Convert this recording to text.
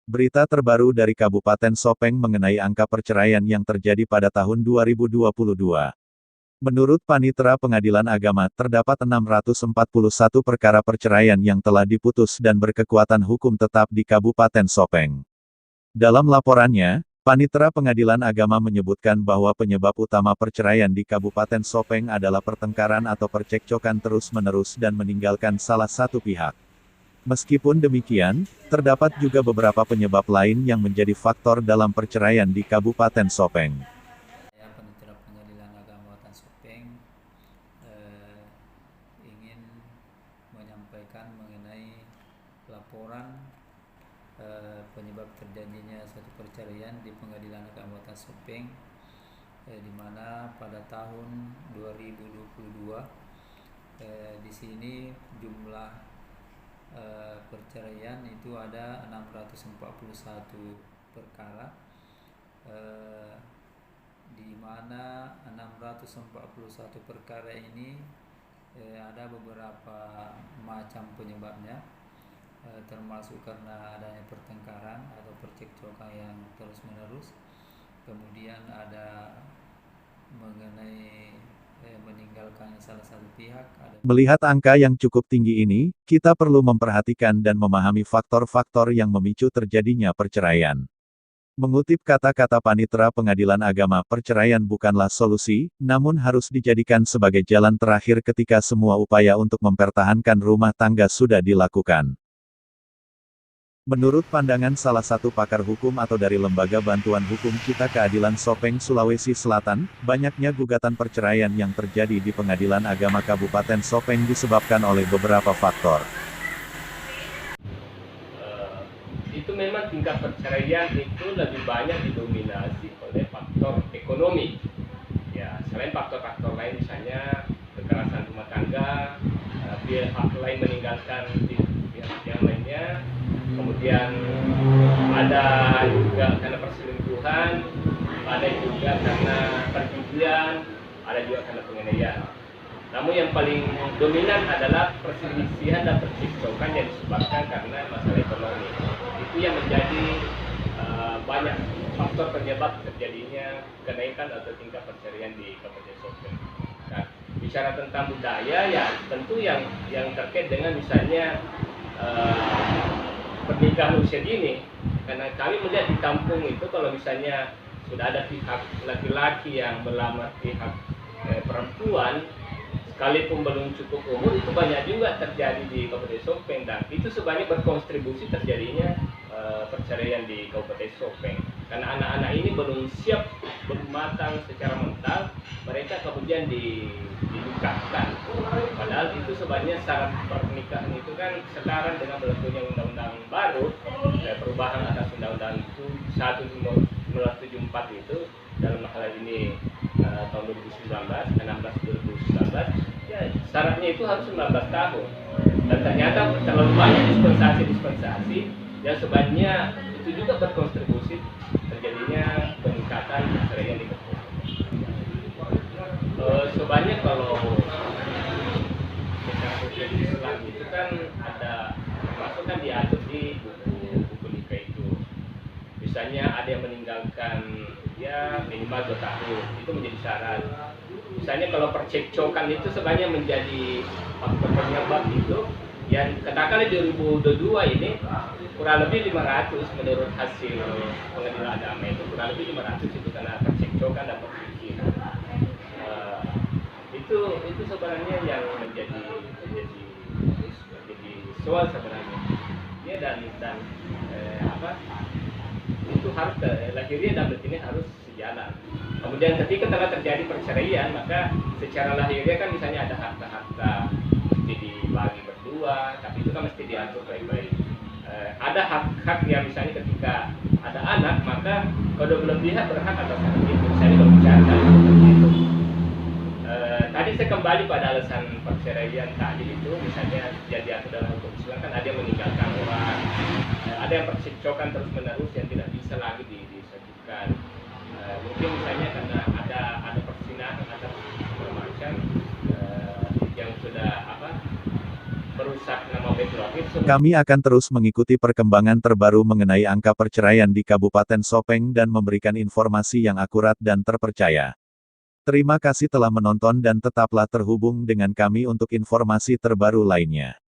Berita terbaru dari Kabupaten Sopeng mengenai angka perceraian yang terjadi pada tahun 2022. Menurut Panitera Pengadilan Agama, terdapat 641 perkara perceraian yang telah diputus dan berkekuatan hukum tetap di Kabupaten Sopeng. Dalam laporannya, Panitera Pengadilan Agama menyebutkan bahwa penyebab utama perceraian di Kabupaten Sopeng adalah pertengkaran atau percekcokan terus-menerus dan meninggalkan salah satu pihak. Meskipun demikian, terdapat juga beberapa penyebab lain yang menjadi faktor dalam perceraian di Kabupaten Sopeng. Saya Panitera Pengadilan Agama Kabupaten Sopeng ingin menyampaikan mengenai laporan penyebab terjadinya satu perceraian di Pengadilan Agama Kabupaten Sopeng, di mana pada tahun 2022 di sini jumlah perceraian itu ada 641 perkara, di mana 641 perkara ini ada beberapa macam penyebabnya, termasuk karena adanya pertengkaran atau percekcokan yang terus menerus, kemudian ada mengenai meninggalkan salah satu pihak. Melihat angka yang cukup tinggi ini, kita perlu memperhatikan dan memahami faktor-faktor yang memicu terjadinya perceraian. Mengutip kata-kata Panitera Pengadilan Agama, perceraian bukanlah solusi, namun harus dijadikan sebagai jalan terakhir ketika semua upaya untuk mempertahankan rumah tangga sudah dilakukan. Menurut pandangan salah satu pakar hukum atau dari Lembaga Bantuan Hukum Cita Keadilan Sopeng, Sulawesi Selatan, banyaknya gugatan perceraian yang terjadi di Pengadilan Agama Kabupaten Sopeng disebabkan oleh beberapa faktor. Itu memang tingkat perceraian itu lebih banyak didominasi oleh faktor ekonomi. Ya, selain faktor-faktor lain misalnya kekerasan rumah tangga, pihak lain meninggalkan pihak yang lainnya, kemudian ada juga karena perselingkuhan, ada juga karena perjudian, ada juga karena penganiayaan. Namun yang paling dominan adalah perselisihan dan percekcokan yang disebabkan karena masalah ekonomi. Itu yang menjadi banyak faktor penyebab terjadinya kenaikan atau tingkat perceraian di Kabupaten Sopeng. Nah, bicara tentang budaya, ya tentu yang terkait dengan misalnya pernikahan usia dini, karena kami melihat di kampung itu kalau misalnya sudah ada pihak laki-laki yang melamar pihak perempuan, sekalipun belum cukup umur, itu banyak juga terjadi di Kabupaten Sopeng, dan itu sebanyak berkontribusi terjadinya perceraian di Kabupaten Sopeng, karena anak-anak ini belum siap, belum matang secara mental, mereka kemudian dinikahkan. Padahal itu sebenarnya syarat pernikahan itu kan sekarang dengan berlakunya undang-undang baru, perubahan atas undang-undang 1974 itu dalam hal ini tahun 2019, 16/2019, ya syaratnya itu harus 19 tahun. Dan ternyata terlalu banyak dispensasi yang sebenarnya itu juga berkontribusi terjadinya peningkatan perceraian di Kabupaten. Sebenarnya kalau Islam itu kan ada, termasuk kan diatur di buku nikah itu. Misalnya ada yang meninggalkan ya minimal 2 tahun, itu menjadi syarat. Misalnya kalau percekcokan itu sebenarnya menjadi faktor penyebab itu, yang katakanlah 2022 ini kurang lebih 500 menurut hasil pengadilan agama itu, kurang lebih 500 itu karena percekcokan dan perselisihan. Itu sebenarnya yang menjadi soal sebenarnya. Ya, dan itu harus lahiriah dan batinnya harus sejalan. Kemudian ketika telah terjadi perceraian, maka secara lahiriah kan misalnya ada harta-harta mesti dibagi berdua, tapi itu kan mesti diatur baik-baik. Ada hak-hak yang misalnya ketika ada anak, maka kedua belah pihak berhak atas hak itu, misalnya membicarakan itu. Tadi saya kembali pada alasan perceraian tadi itu, misalnya yang diatur dalam hukum Islam kan ada yang meninggalkan orang, ada yang percekcokan terus menerus yang tidak bisa lagi disajikan. Mungkin misalnya karena ada persinahan atau macam yang sudah merusak nama retroaktif. Kami akan terus mengikuti perkembangan terbaru mengenai angka perceraian di Kabupaten Sopeng dan memberikan informasi yang akurat dan terpercaya. Terima kasih telah menonton dan tetaplah terhubung dengan kami untuk informasi terbaru lainnya.